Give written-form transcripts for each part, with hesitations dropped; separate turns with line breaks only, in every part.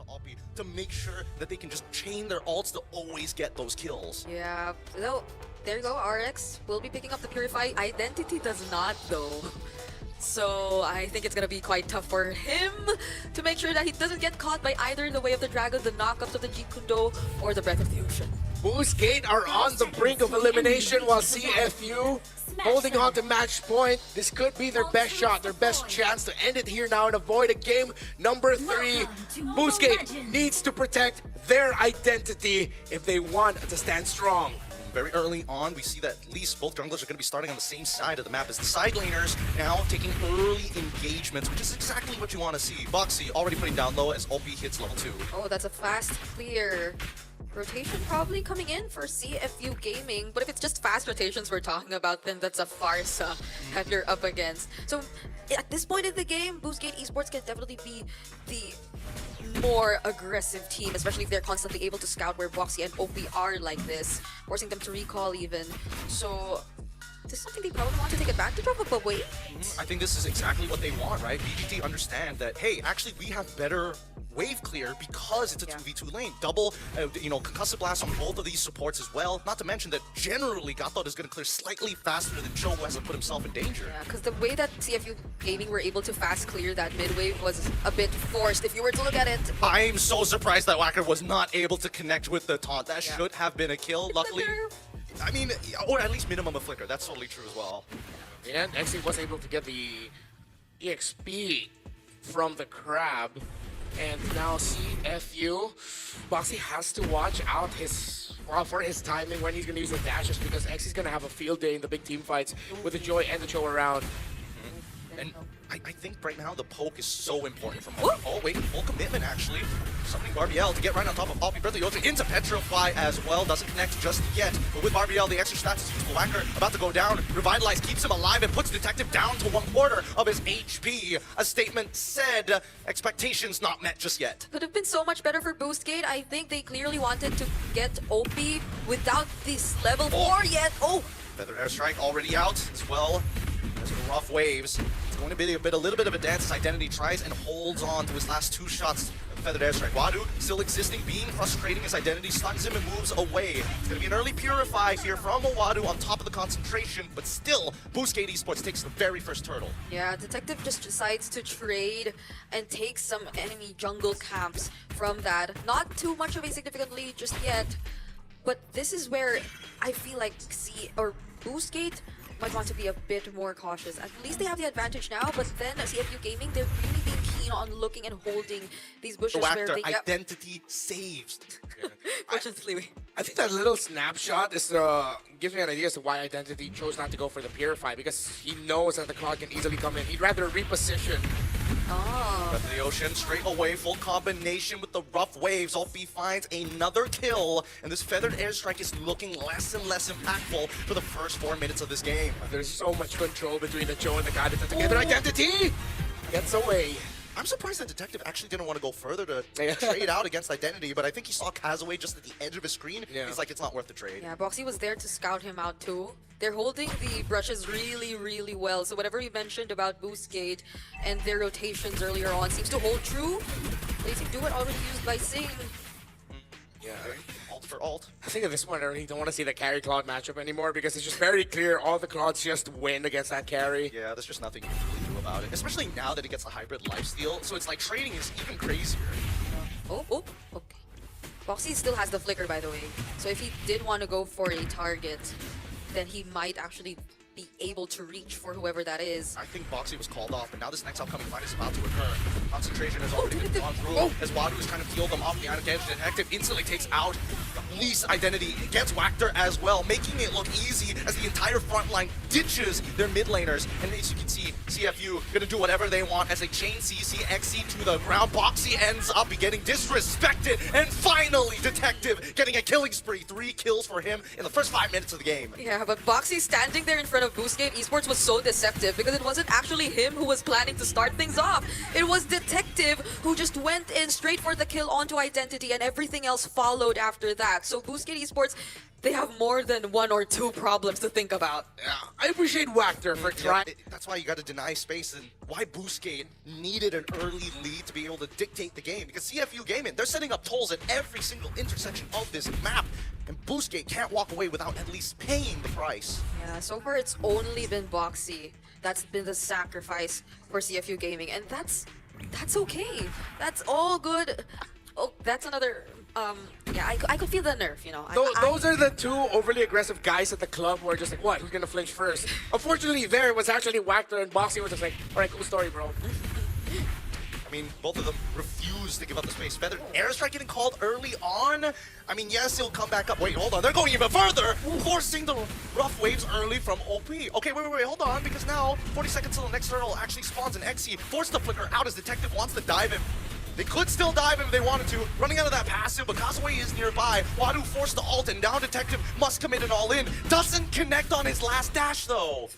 to Oppie to make sure that they can just chain their ults to always get those kills.
Yeah, so there you go, RX will be picking up the Purify. Identity does not though. So I think it's gonna be quite tough for him to make sure that he doesn't get caught by either the Way of the Dragon, the knockups of the Jikundo, or the Breath of the Ocean.
BoostGate are on the brink of elimination while CFU holding on to match point. This could be their best shot, their best chance to end it here now and avoid a game number 3. BoostGate needs to protect their identity if they want to stand strong.
Very early on, we see that at least both junglers are going to be starting on the same side of the map as the side laners, now taking early engagements, which is exactly what you want to see. Boxy already putting down low as Oppie hits level 2.
Oh, that's a fast clear. Rotation probably coming in for CFU Gaming, but if it's just fast rotations we're talking about, then that's a farce that you're up against. So at this point in the game, BoostGate Esports can definitely be the more aggressive team, especially if they're constantly able to scout where Boxy and OP are like this, forcing them to recall even. So this is something they probably want to take advantage of, but wait.
I think this is exactly what they want, right? BGT understand that, hey, actually we have better wave clear because it's a 2v2 lane. Double, concussive blast on both of these supports as well. Not to mention that generally Gothot is going to clear slightly faster than Cho, who has to put himself in danger.
Yeah, because the way that CFU Gaming were able to fast clear that mid wave was a bit forced if you were to look at it.
I'm so surprised that Wacker was not able to connect with the taunt. That should have been a kill, luckily. I mean, or at least minimum a flicker. That's totally true as well.
Yeah, next he was able to get the EXP from the crab. And now CFU, Boxy has to watch out for his timing when he's going to use the dashes, because Xy's going to have a field day in the big team fights with the Joy and the Cho around.
And I think right now the poke is so important from Oppie. Oh, wait, full commitment actually. Summoning Barbiel to get right on top of Oppie. Breath of the Ocean into Petrify as well. Doesn't connect just yet. But with Barbiel, the extra stats is useful. Wacker about to go down. Revitalize keeps him alive and puts Detective down to 1/4 of his HP. A statement said, expectations not met just yet.
Could have been so much better for BoostGate. I think they clearly wanted to get OP without this level 4 yet. Oh!
Feather Airstrike already out as well. There's the rough waves. It's going to be a little bit of a dance as Identity tries and holds on to his last 2 shots. Feathered Airstrike. Wadu still existing, being frustrating his Identity, stuns him and moves away. It's going to be an early Purify here from Wadu on top of the concentration, but still, BoostGate Esports takes the very first turtle.
Yeah, Detective just decides to trade and take some enemy jungle camps from that. Not too much of a significant lead just yet, but this is where I feel like BoostGate might want to be a bit more cautious. At least they have the advantage now, but then CFU Gaming, they're really being keen on looking and holding these bushes where they get
Identity saves.
Fortunately.
I think that little snapshot is gives me an idea as to why Identity chose not to go for the Purify, because he knows that the clock can easily come in. He'd rather reposition.
Oh.
Breath of the Ocean straight away, full combination with the rough waves. Oppie finds another kill, and this Feathered Airstrike is looking less and less impactful for the first 4 minutes of this game.
There's so much control between the Cho and the Goddess together. Identity gets away.
I'm surprised that Detective actually didn't want to go further to trade out against Identity, but I think he saw Kazaway just at the edge of his screen. Yeah. He's like, it's not worth the trade.
Yeah, Boxy was there to scout him out too. They're holding the brushes really, really well. So whatever you mentioned about BoostGate and their rotations earlier on seems to hold true. They seem to do it already used by Sing.
Yeah.
Alt for alt.
I think at this point I really don't want to see the carry Cloud matchup anymore, because it's just very clear all the Clouds just win against that carry.
Yeah, there's just nothing you can really do about it. Especially now that it gets the hybrid lifesteal, so it's like trading is even crazier.
Oh, okay. Boxy still has the flicker, by the way. So if he did want to go for a target, then he might actually be able to reach for whoever that is.
I think Boxy was called off, but now this next upcoming fight is about to occur. Concentration has already been gone through as Wadu has kind of peeled them off behind a damage. Detective instantly takes out Police Identity, gets Wachter as well, making it look easy as the entire front line ditches their mid laners. And as you can see, CFU gonna do whatever they want as they chain CC, XC to the ground. Boxy ends up getting disrespected, and finally Detective getting a killing spree. 3 kills for him in the first 5 minutes of the game.
Yeah, but Boxy standing there in front of BoostGate Esports was so deceptive, because it wasn't actually him who was planning to start things off. It was Detective, who just went in straight for the kill onto Identity, and everything else followed after that. So BoostGate Esports, they have more than one or two problems to think about.
Yeah, I appreciate Wactor for trying.
That's why you got to deny space, and why BoostGate needed an early lead to be able to dictate the game. Because CFU Gaming, they're setting up tolls at every single intersection of this map, and BoostGate can't walk away without at least paying the price.
Yeah, so far it's only been Boxy that's been the sacrifice for CFU Gaming, and that's okay. That's all good. Oh, that's another. Yeah, I could feel the nerf, you know.
Those are the two overly aggressive guys at the club who are just like, what? Who's gonna flinch first? Unfortunately, there it was actually Wactor and Boxy was just like, all right, cool story, bro.
I mean, both of them refuse to give up the space. Feather airstrike getting called early on. I mean, yes, he'll come back up. Wait, hold on. They're going even further, forcing the rough waves early from OP. Okay, wait, hold on, because now 40 seconds till the next turtle actually spawns an XE. Force the flicker out as Detective wants to dive him. They could still dive him if they wanted to. Running out of that passive, but Kazaway is nearby. Wadu forced the ult, and now Detective must commit it all in. Doesn't connect on his last dash, though.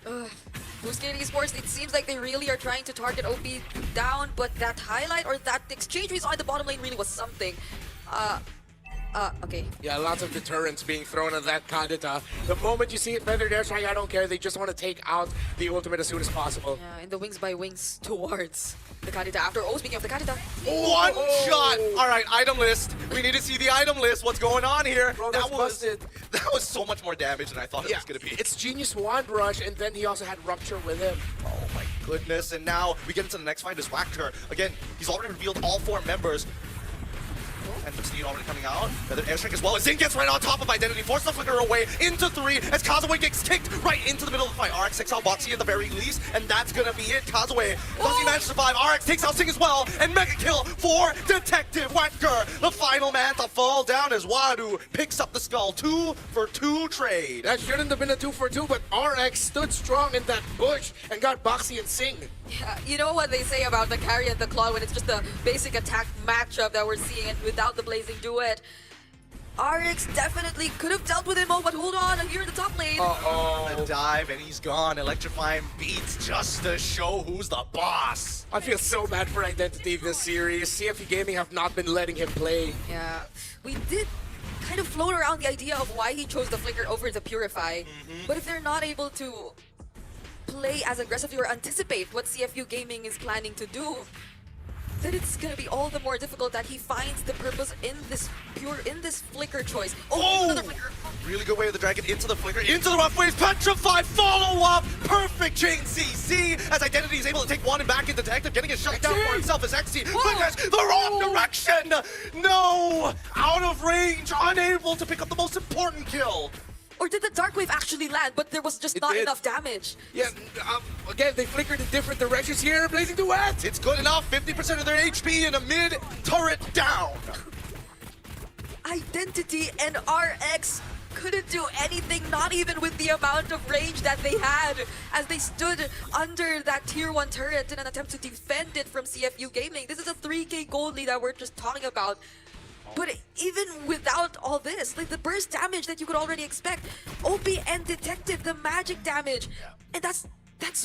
BoostGate Esports, it seems like they really are trying to target OP down, but that highlight or that exchange we saw in the bottom lane really was something. Okay.
Yeah, lots of deterrence being thrown at that Kadita. The moment you see it feathered airstrike, I don't care. They just want to take out the ultimate as soon as possible.
Yeah, in the wings by wings towards the Kadita. After, speaking of the Kadita.
One shot! Alright, item list. We need to see the item list. What's going on here?
Bro,
that
busted.
was so much more damage than I thought it was going to be.
It's Genius Wand Rush, and then he also had Rupture with him.
Oh my goodness, and now we get into the next fight as Wactor. Again, he's already revealed all 4 members. And Steed already coming out. Feather airstrike as well. Zing gets right on top of Identity. Force the flicker away into 3 as Kazaway gets kicked right into the middle of the fight. RX takes out Boxy at the very least, and that's gonna be it. Kazaway, does he manage to survive? RX takes out Sing as well, and mega kill for Detective Wactor. The final man to fall down as Wadu picks up the skull. 2 for 2 trade.
That shouldn't have been a 2 for 2, but RX stood strong in that bush and got Boxy and Sing.
Yeah, you know what they say about the carry and the claw when it's just a basic attack matchup that we're seeing, and without the blazing duet. RX definitely could have dealt with him, but hold on, here in the top lane.
The dive, and he's gone. Electrifying beats just to show who's the boss.
I feel so bad for Identity this series. CFU Gaming have not been letting him play.
Yeah, we did kind of float around the idea of why he chose the Flicker over the Purify, but if they're not able to play as aggressively or anticipate what CFU Gaming is planning to do, then it's gonna be all the more difficult that he finds the purpose in this flicker choice. Another flicker.
Really good way of the dragon into the flicker, into the rough waves, petrified follow-up, perfect chain CC as Identity is able to take one and back in Detective, getting it shut down for himself as XC flickers the wrong direction. No, out of range, unable to pick up the most important kill.
Or did the Dark Wave actually land, but there was just not enough damage?
Yeah, again, they flickered in different directions here. Blazing Duet!
It's good enough, 50% of their HP in a mid-turret down.
Identity and RX couldn't do anything, not even with the amount of range that they had, as they stood under that tier 1 turret in an attempt to defend it from CFU Gaming. This is a 3k gold lead that we're just talking about. But even without all this, like the burst damage that you could already expect, OP and Detective, the magic damage, and that's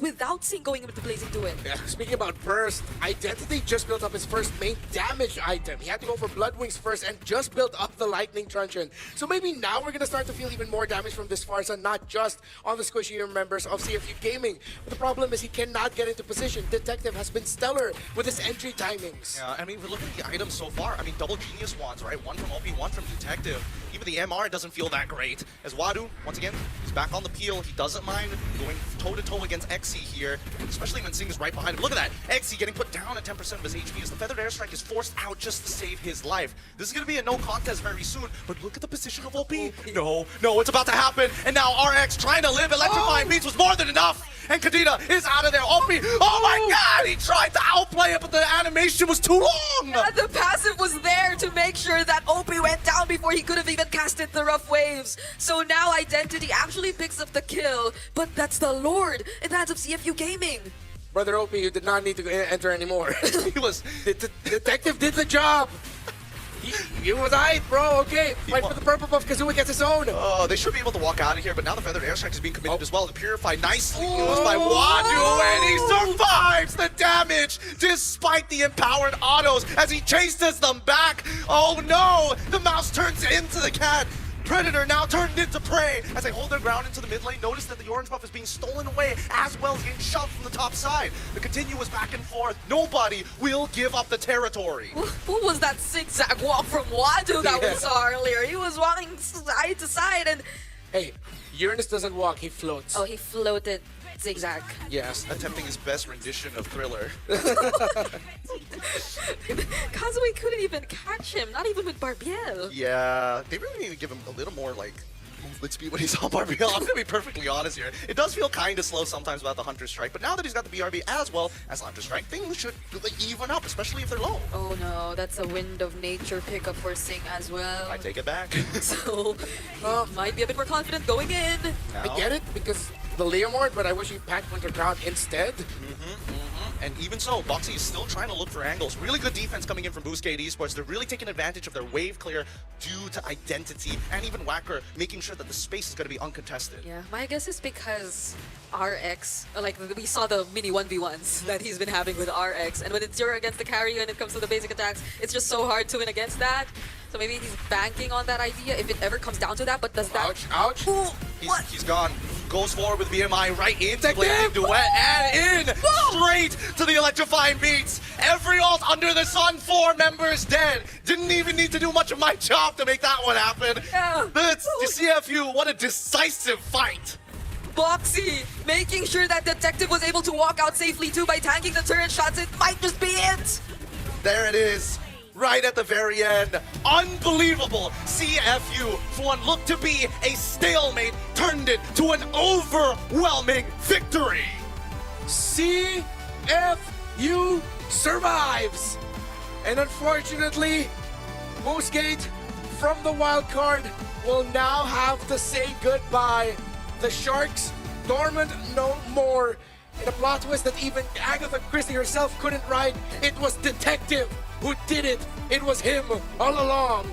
without Sing going with the Blazing Duet.
Yeah, speaking about burst, Identity just built up his first main damage item. He had to go for Blood Wings first and just built up the Lightning Truncheon. So maybe now we're gonna start to feel even more damage from this Farsa, not just on the squishy members of CFU Gaming. But the problem is he cannot get into position. Detective has been stellar with his entry timings.
Yeah, I mean, we're looking at the items so far. I mean, double Genius Wands, right? One from OP, one from Detective. Even the MR doesn't feel that great. As Wadu, once again, he's back on the peel. He doesn't mind going toe-to-toe against XC here, especially when Sing is right behind him. Look at that. XC getting put down at 10% of his HP as the Feathered Airstrike is forced out just to save his life. This is going to be a no contest very soon, but look at the position of OP. No, it's about to happen. And now RX trying to live. Electrifying Beats was more than enough. And Kadena is out of there. OP, oh my god, he tried to outplay it, but the animation was too long.
Yeah, the passive was there to make sure that OP went down before he could have even casted the rough waves. So now Identity actually picks up the kill, but that's the Lord in the hands of CFU Gaming.
Brother OP, you did not need to enter anymore.
He was...
Detective did the job. He was aight, bro. Okay, fight for the purple buff. Kazuma gets his own.
Oh, they should be able to walk out of here, but now the Feathered Airstrike is being committed as well. The Purify nicely used by Wadu, and he survives the damage despite the empowered autos as he chases them back. Oh no, the mouse turns into the cat. Predator now turned into prey as they hold their ground into the mid lane. Notice that the orange buff is being stolen away as well as getting shoved from the top side. The continuous back and forth. Nobody will give up the territory.
Who was that zigzag walk from Wadu that we saw earlier? He was walking side to side and...
Hey, Uranus doesn't walk, he floats.
Oh, he floated zigzag.
Yes.
Attempting his best rendition of Thriller.
Kazue couldn't even catch him, not even with Barbiel.
Yeah, they really need to give him a little more like movement speed when he's on Barbiel. I'm gonna be perfectly honest here. It does feel kind of slow sometimes without the Hunter Strike, but now that he's got the BRB as well as Hunter Strike, things should even up, especially if they're low.
Oh no, that's a Wind of Nature pickup for Sing as well.
I take it back.
So, he might be a bit more confident going in.
I get it because the Leomord, but I wish he packed Winter Crown instead.
And even so, Boxy is still trying to look for angles. Really good defense coming in from BoostGate Esports. They're really taking advantage of their wave clear due to Identity, and even Wacker making sure that the space is going to be uncontested.
Yeah, my guess is because RX, like we saw the mini 1v1s that he's been having with RX, and when it's you're against the carry when it comes to the basic attacks, it's just so hard to win against that. So maybe he's banking on that idea if it ever comes down to that, but does that...
Ouch, ouch.
Ooh, what?
He's gone. Goes forward with BMI right into Blazing Duet and in! Straight to the electrifying beats. Every ult under the sun, 4 members dead. Didn't even need to do much of my job to make that one happen.
Yeah.
The CFU, what a decisive fight.
Boxy making sure that Detective was able to walk out safely too by tanking the turret shots. It might just be it.
There it is. Right at the very end. Unbelievable. CFU, for what looked to be a stalemate, turned it to an overwhelming victory.
CFU survives. And unfortunately, BoostGate from the wild card will now have to say goodbye. The Sharks dormant no more. In a plot twist that even Agatha Christie herself couldn't write, it was Detective who did it. It was him all along.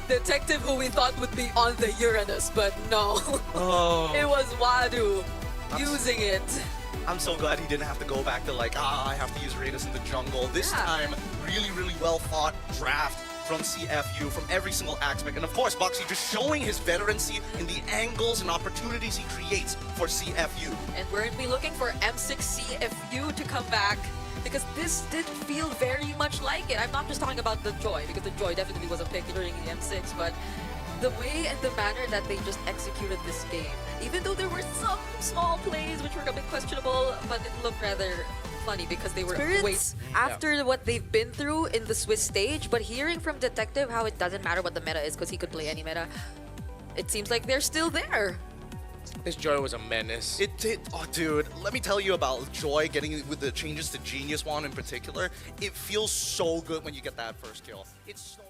Detective who we thought would be on the Uranus, but no.
Oh.
It was Wadu using it.
I'm so glad he didn't have to go back to like, I have to use Raiders in the jungle. This time, really well fought draft from CFU, from every single aspect. And of course, Boxy just showing his veterancy in the angles and opportunities he creates for CFU.
And weren't we looking for M6 CFU to come back? Because this did feel very much like it. I'm not just talking about the Joy, because the Joy definitely was a pick during the M6, but the way and the manner that they just executed this game, even though there were some small plays which were a bit questionable, but it looked rather funny because they were after what they've been through in the Swiss stage, but hearing from Detective how it doesn't matter what the meta is because he could play any meta, it seems like they're still there.
This Joy was a menace.
It did. Oh, dude, let me tell you about Joy getting with the changes to Genius Wand in particular. It feels so good when you get that first kill. It's so